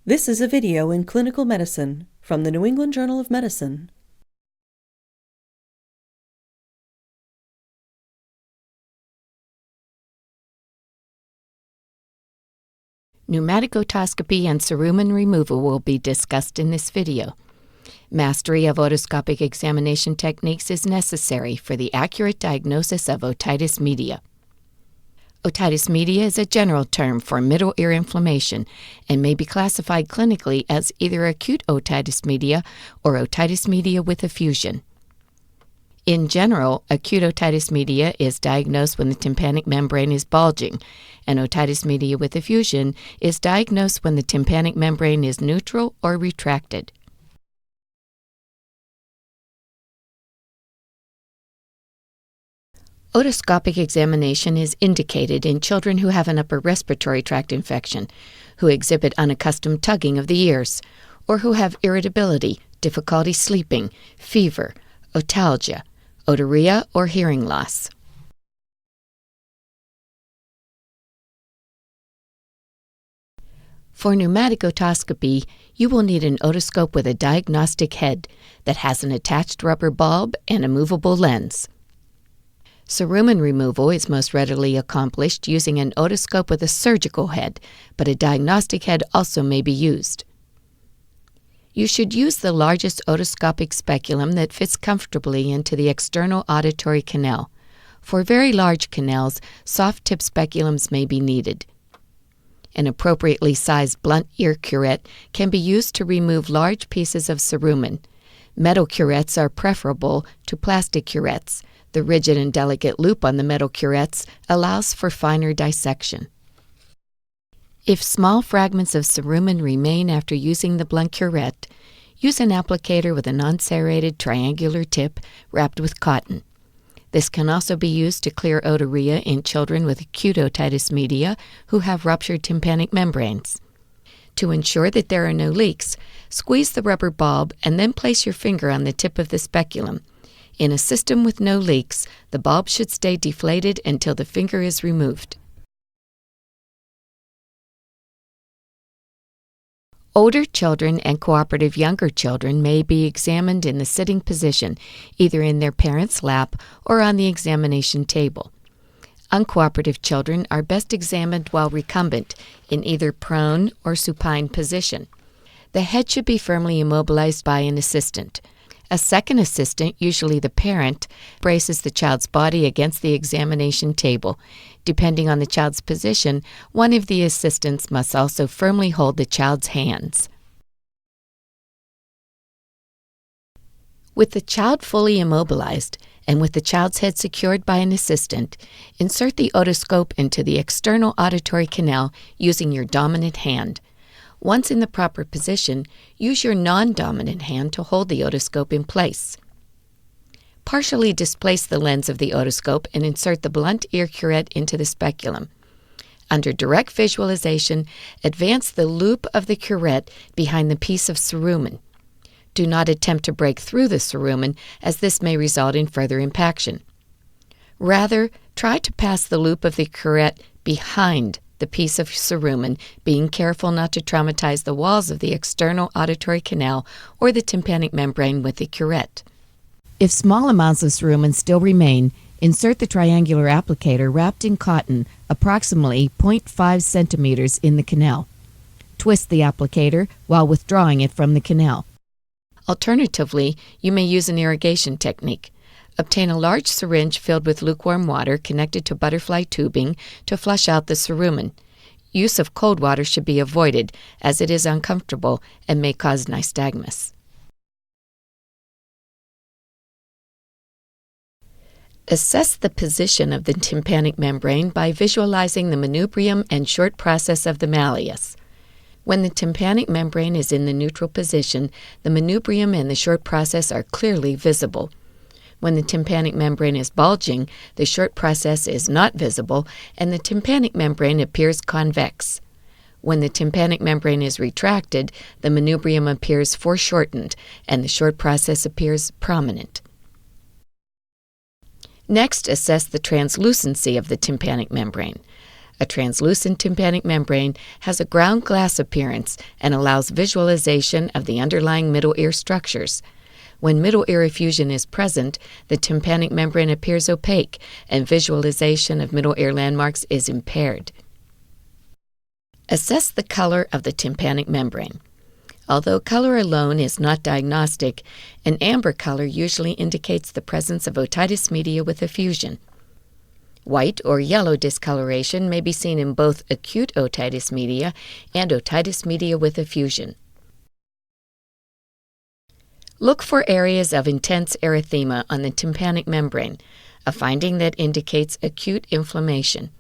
This is a video in clinical medicine from the New England Journal of Medicine. Pneumatic otoscopy and cerumen removal will be discussed in this video. Mastery of otoscopic examination techniques is necessary for the accurate diagnosis of otitis media. Otitis media is a general term for middle ear inflammation and may be classified clinically as either acute otitis media or otitis media with effusion. In general, acute otitis media is diagnosed when the tympanic membrane is bulging, and otitis media with effusion is diagnosed when the tympanic membrane is neutral or retracted. Otoscopic examination is indicated in children who have an upper respiratory tract infection, who exhibit unaccustomed tugging of the ears, or who have irritability, difficulty sleeping, fever, otalgia, otorrhea, or hearing loss. For pneumatic otoscopy, you will need an otoscope with a diagnostic head that has an attached rubber bulb and a movable lens. Cerumen removal is most readily accomplished using an otoscope with a surgical head, but a diagnostic head also may be used. You should use the largest otoscopic speculum that fits comfortably into the external auditory canal. For very large canals, soft-tip speculums may be needed. An appropriately sized blunt ear curette can be used to remove large pieces of cerumen. Metal curettes are preferable to plastic curettes. The rigid and delicate loop on the metal curettes allows for finer dissection. If small fragments of cerumen remain after using the blunt curette, use an applicator with a non-serrated triangular tip wrapped with cotton. This can also be used to clear otorrhea in children with acute otitis media who have ruptured tympanic membranes. To ensure that there are no leaks, squeeze the rubber bulb and then place your finger on the tip of the speculum. In a system with no leaks, the bulb should stay deflated until the finger is removed. Older children and cooperative younger children may be examined in the sitting position, either in their parent's lap or on the examination table. Uncooperative children are best examined while recumbent, in either prone or supine position. The head should be firmly immobilized by an assistant. A second assistant, usually the parent, braces the child's body against the examination table. Depending on the child's position, one of the assistants must also firmly hold the child's hands. With the child fully immobilized, and with the child's head secured by an assistant, insert the otoscope into the external auditory canal using your dominant hand. Once in the proper position, use your non-dominant hand to hold the otoscope in place. Partially displace the lens of the otoscope and insert the blunt ear curette into the speculum. Under direct visualization, advance the loop of the curette behind the piece of cerumen. Do not attempt to break through the cerumen, as this may result in further impaction. Rather, try to pass the loop of the curette behind the piece of cerumen, being careful not to traumatize the walls of the external auditory canal or the tympanic membrane with the curette. If small amounts of cerumen still remain, insert the triangular applicator wrapped in cotton approximately 0.5 centimeters in the canal. Twist the applicator while withdrawing it from the canal. Alternatively, you may use an irrigation technique. Obtain a large syringe filled with lukewarm water connected to butterfly tubing to flush out the cerumen. Use of cold water should be avoided, as it is uncomfortable and may cause nystagmus. Assess the position of the tympanic membrane by visualizing the manubrium and short process of the malleus. When the tympanic membrane is in the neutral position, the manubrium and the short process are clearly visible. When the tympanic membrane is bulging, the short process is not visible and the tympanic membrane appears convex. When the tympanic membrane is retracted, the manubrium appears foreshortened and the short process appears prominent. Next, assess the translucency of the tympanic membrane. A translucent tympanic membrane has a ground glass appearance and allows visualization of the underlying middle ear structures. When middle ear effusion is present, the tympanic membrane appears opaque and visualization of middle ear landmarks is impaired. Assess the color of the tympanic membrane. Although color alone is not diagnostic, an amber color usually indicates the presence of otitis media with effusion. White or yellow discoloration may be seen in both acute otitis media and otitis media with effusion. Look for areas of intense erythema on the tympanic membrane, a finding that indicates acute inflammation.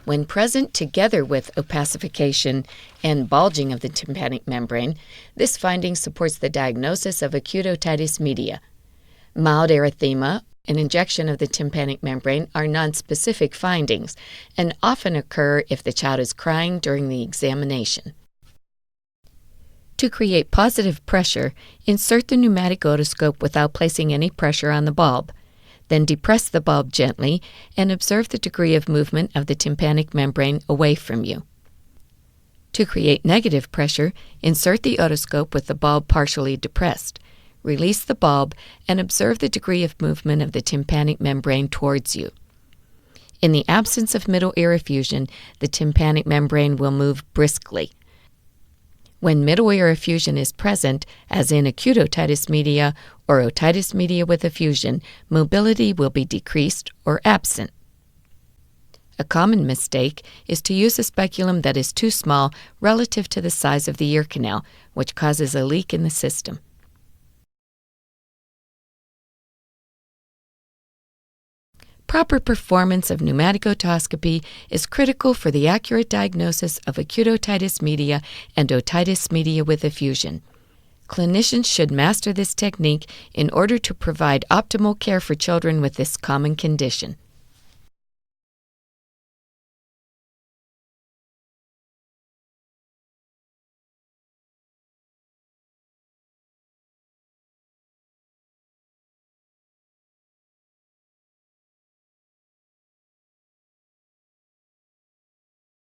When present together with opacification and bulging of the tympanic membrane, this finding supports the diagnosis of acute otitis media. Mild erythema and injection of the tympanic membrane are nonspecific findings and often occur if the child is crying during the examination. To create positive pressure, insert the pneumatic otoscope without placing any pressure on the bulb. Then depress the bulb gently and observe the degree of movement of the tympanic membrane away from you. To create negative pressure, insert the otoscope with the bulb partially depressed. Release the bulb and observe the degree of movement of the tympanic membrane towards you. In the absence of middle ear effusion, the tympanic membrane will move briskly. When middle ear effusion is present, as in acute otitis media or otitis media with effusion, mobility will be decreased or absent. A common mistake is to use a speculum that is too small relative to the size of the ear canal, which causes a leak in the system. Proper performance of pneumatic otoscopy is critical for the accurate diagnosis of acute otitis media and otitis media with effusion. Clinicians should master this technique in order to provide optimal care for children with this common condition.